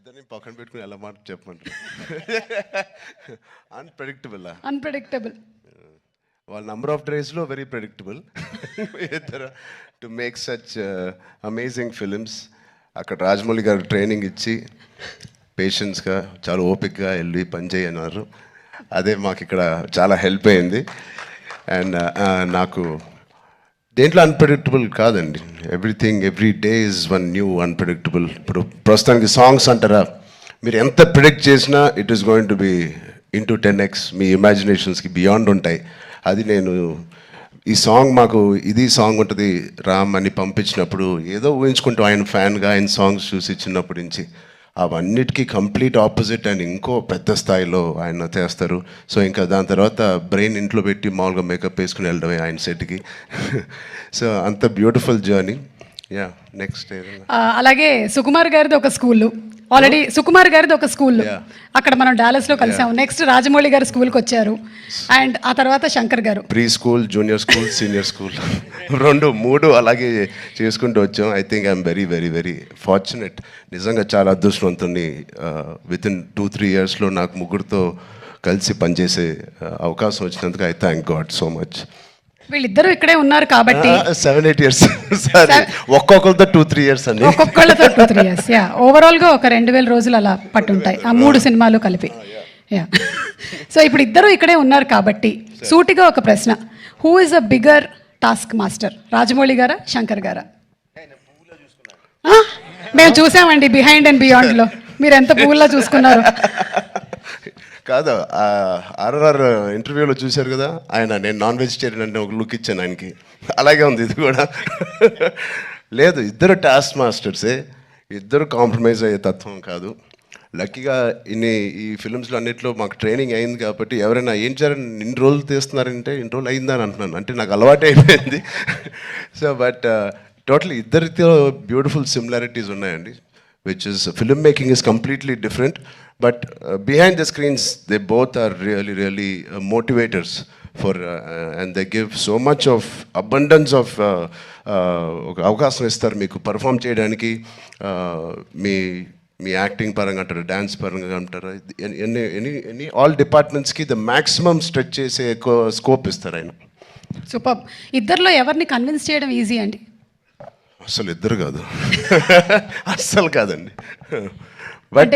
ఇద్దరిని పక్కన పెట్టుకుని ఎలా మాట చెప్పమంటారు. అన్ప్రెడిక్టబుల్ వాళ్ళ నంబర్ ఆఫ్ డేస్లో వెరీ ప్రెడిక్టబుల్ ఇద్దరు to make such amazing films. అక్కడ రాజమౌళి గారు ట్రైనింగ్ ఇచ్చి పేషెన్స్గా చాలా ఓపిక్గా వెళ్ళి పనిచేయి అన్నారు. అదే మాకు ఇక్కడ చాలా హెల్ప్ అయింది. అండ్ నాకు దేంట్లో అన్ప్రెడిక్టబుల్ కాదండి. Every day is one new unpredictable. ఇప్పుడు ప్రస్తుతానికి సాంగ్స్ అంటారా, మీరు ఎంత ప్రిడిక్ట్ చేసినా it is going to be into 10x. మీ ఇమాజినేషన్స్కి బియాండ్ ఉంటాయి. అది నేను ఈ సాంగ్ మాకు ఇది సాంగ్ ఉంటుంది రామ్ అని పంపించినప్పుడు ఏదో ఊహించుకుంటూ ఆయన ఫ్యాన్గా ఆయన సాంగ్స్ చూసి చిన్నప్పటి నుంచి అవన్నిటికీ కంప్లీట్ ఆపోజిట్ అండ్ ఇంకో పెద్ద స్థాయిలో ఆయన చేస్తారు. సో ఇంకా దాని తర్వాత బ్రెయిన్ ఇంట్లో పెట్టి మామూలుగా మేకప్ వేసుకుని వెళ్ళడమే ఆయన సెట్కి. సో అంత బ్యూటిఫుల్ జర్నీ. యా నెక్స్ట్ అలాగే సుకుమార్ గారిది ఒక స్కూల్, ఆల్రెడీ సుకుమార్ గారిది ఒక స్కూల్ అక్కడ మనం డాలస్లో కలిసాము. నెక్స్ట్ రాజమౌళి గారు స్కూల్కి వచ్చారు అండ్ ఆ తర్వాత శంకర్ గారు pre school, junior school, senior school 2, 3 అలాగే చేసుకుంటూ వచ్చాం. I think I'm very very very fortunate. నిజంగా చాలా అదృష్టవంతుని. వితిన్ 2-3 ఇయర్స్లో నాకు ముగ్గురితో కలిసి పనిచేసే అవకాశం వచ్చినందుకు I thank God so much. వీళ్ళిద్దరూ ఇక్కడే ఉన్నారు కాబట్టి 7-8 ఇయర్స్ ఒక్కొక్కరితో 2-3 ఇయర్స్ అండి. ఒక్కొక్కళ్ళతో 2-3 ఇయర్స్. యా ఓవరాల్గా ఒక 2000 రోజులు అలా పట్టుంటాయి ఆ 3 సినిమాలు కలిపి. యా సో ఇప్పుడు ఇద్దరు ఇక్కడే ఉన్నారు కాబట్టి సూటిగా ఒక ప్రశ్న, who is a bigger task master, Rajamouli గారా శంకర్ గారా? మేము చూసామండి బిహైండ్ అండ్ బియాండ్లో మీరు ఎంత పువ్వులా చూసుకున్నారు. కాదు, ఆర్ఆర్ ఇంటర్వ్యూలో చూశారు కదా ఆయన, నేను నాన్ వెజిటేరియన్ అంటే ఒక లుక్ ఇచ్చాను ఆయనకి. అలాగే ఉంది ఇది కూడా. లేదు, ఇద్దరు టాస్క్ మాస్టర్సే, ఇద్దరు కాంప్రమైజ్ అయ్యే తత్వం కాదు. లక్కీగా ఈ ఫిల్మ్స్లో అన్నింటిలో మాకు ట్రైనింగ్ అయింది కాబట్టి ఎవరైనా ఏం చేయాలని ఇన్ని రోజులు తీస్తున్నారంటే ఇన్ని రోజులు అయిందని అంటున్నాను, అంటే నాకు అలవాటు అయిపోయింది. సో బట్ టోటలీ ఇద్దరితో బ్యూటిఫుల్ సిమిలారిటీస్ ఉన్నాయండి. which is film making is completely different, but behind the screens they both are really motivators for and they give so much of abundance of అవకాశం ఇస్తారు మీకు పర్ఫామ్ చేయడానికి. మీ acting పరంగా అంటారు, dance పరంగా అంటారు, ఎనీ ఆల్ డిపార్ట్మెంట్స్కి ద మ్యాక్సిమం స్ట్రెచ్ చేసే స్కోప్ ఇస్తారు ఆయన. సూపర్. ఇద్దరిలో ఎవరిని కన్విన్స్ చేయడం ఈజీ అండి? అసలు ఇద్దరు కాదు, అస్సలు కాదండి. But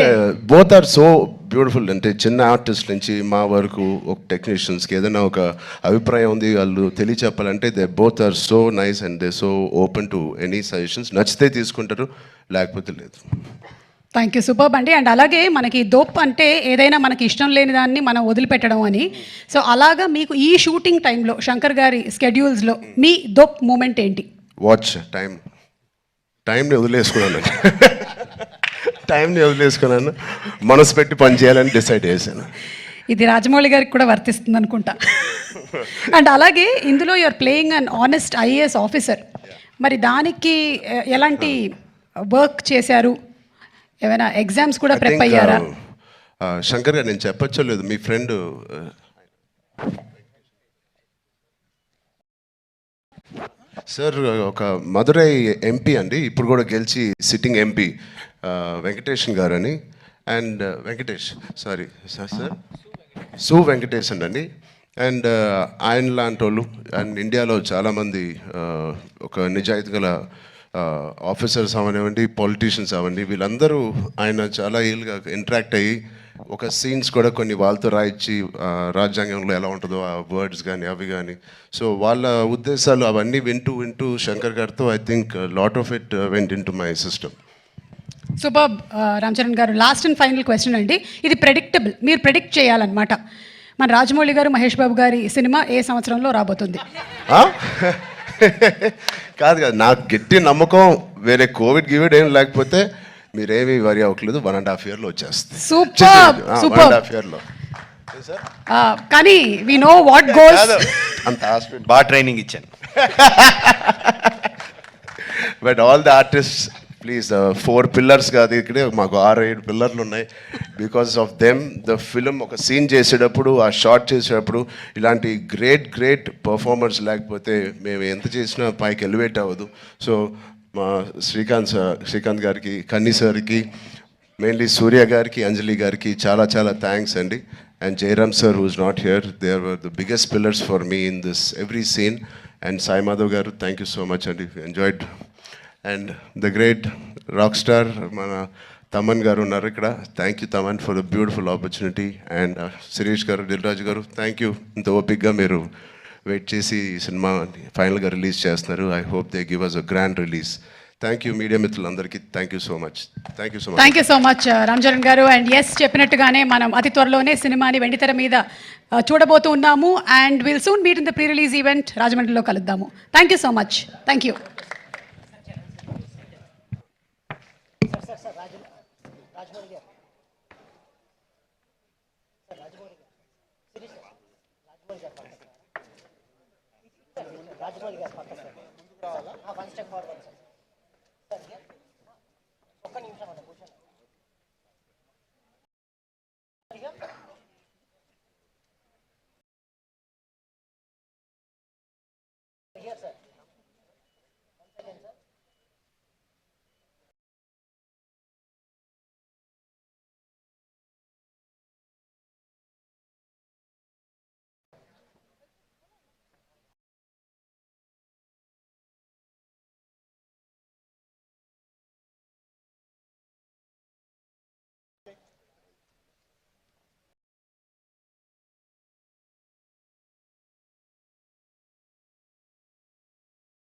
both are so beautiful. అంటే చిన్న ఆర్టిస్ట్ నుంచి మా వరకు ఒక టెక్నీషియన్స్కి ఏదైనా ఒక అభిప్రాయం ఉంది వాళ్ళు తెలియచెప్పాలంటే they both are so nice and they so open to any suggestions. నచ్చితే తీసుకుంటారు, లేకపోతే లేదు. థ్యాంక్ యూ, సూపర్ అండి. అండ్ అలాగే మనకి దోప్ అంటే ఏదైనా మనకి ఇష్టం లేని దాన్ని మనం వదిలిపెట్టడం అని. సో అలాగా మీకు ఈ షూటింగ్ టైంలో శంకర్ గారి స్కెడ్యూల్స్లో మీ దోప్ మూమెంట్ ఏంటి? వాచ్ టైంని వదిలేసుకున్నాను, మనసు పెట్టి పని చేయాలని డిసైడ్ చేశాను. ఇది రాజమౌళి గారికి కూడా వర్తిస్తుంది అనుకుంటా. అండ్ అలాగే ఇందులో you're playing an honest IAS officer. మరి దానికి ఎలాంటి వర్క్ చేశారు? ఏమైనా ఎగ్జామ్స్ కూడా ప్రిపేర్ అయ్యారా? శంకర్ గారు, నేను చెప్పచ్చో లేదు, మీ ఫ్రెండ్ సార్ ఒక మదురై MP అండి, ఇప్పుడు కూడా గెలిచి సిట్టింగ్ MP వెంకటేషన్ గారు అని. అండ్ సార్ సు వెంకటేషన్ అండి. అండ్ ఆయన లాంటి వాళ్ళు అండ్ ఇండియాలో చాలామంది ఒక నిజాయితీ గల ఆఫీసర్స్ అవనివ్వండి, పొలిటీషియన్స్ అవ్వండి, వీళ్ళందరూ ఆయన చాలా ఏళ్ళుగా ఇంటరాక్ట్ అయ్యి ఒక సీన్స్ కూడా కొన్ని వాళ్ళతో రాయించి రాజ్యాంగంలో ఎలా ఉంటుందో ఆ వర్డ్స్ కానీ అవి కానీ. సో వాళ్ళ ఉద్దేశాలు అవన్నీ వింటూ శంకర్ గారితో I think lot of it went in to my system. Super. Ram Charan గారు, లాస్ట్ అండ్ ఫైనల్ క్వశ్చన్ అండి. ఇది ప్రెడిక్టబుల్, మీరు ప్రెడిక్ట్ చేయాలన్నమాట. మన రాజమౌళి గారు, మహేష్ బాబు గారి సినిమా ఏ సంవత్సరంలో రాబోతుంది? కాదు, నాకు గట్టి నమ్మకం, వేరే కోవిడ్ ఏం లేకపోతే మీరేమీ వరి అవ్వట్లేదు, 1.5 yearలో వచ్చేస్తుంది. సూపర్. 1.5 yearలో. కానీ వి నో వాట్ గోస్. అంత హాస్పిటల్ బాగా ట్రైనింగ్ ఇచ్చాను. But all the artist please, 4 pillars కాదు, ఇక్కడే మాకు 6-7 పిల్లర్లు ఉన్నాయి. Because of them the film ఒక సీన్ చేసేటప్పుడు, ఆ షార్ట్ చేసేటప్పుడు ఇలాంటి గ్రేట్ పర్ఫార్మర్స్ లేకపోతే మేము ఎంత చేసినా పైకి ఎలివేట్ అవ్వదు. సో మా శ్రీకాంత్ గారికి, కన్నీ సార్కి, మెయిన్లీ సూర్య గారికి, అంజలి గారికి చాలా చాలా థ్యాంక్స్ అండి. And Jayaram sir who's not here, they are the biggest pillars for me in this every scene. And Sai Madhav గారు, థ్యాంక్ యూ సో మచ్ అండి, enjoyed. And the great rock star మన తమన్ గారు ఉన్నారు ఇక్కడ, thank you Thaman for the beautiful opportunity. And Shirish గారు, దిల్ రాజు గారు, thank you, ఇంత ఓపిక్గా మీరు వెయిట్ చేసి ఈ సినిమా ఫైనల్గా రిలీజ్ చేస్తున్నారు. I hope they give us a grand release. Thank you media మిత్రులందరికీ, thank you so much. Thank you so much. Thank you so much Ram Charan గారు. అండ్ ఎస్, చెప్పినట్టుగానే మనం అతి త్వరలోనే సినిమాని వెండితెర మీద చూడబోతూ ఉన్నాము. And will soon meet in the pre release event రాజమండ్రిలో కలుద్దాము. Thank you so much. Thank you. Rajamouli గారు పక్క sir. One step forward sir.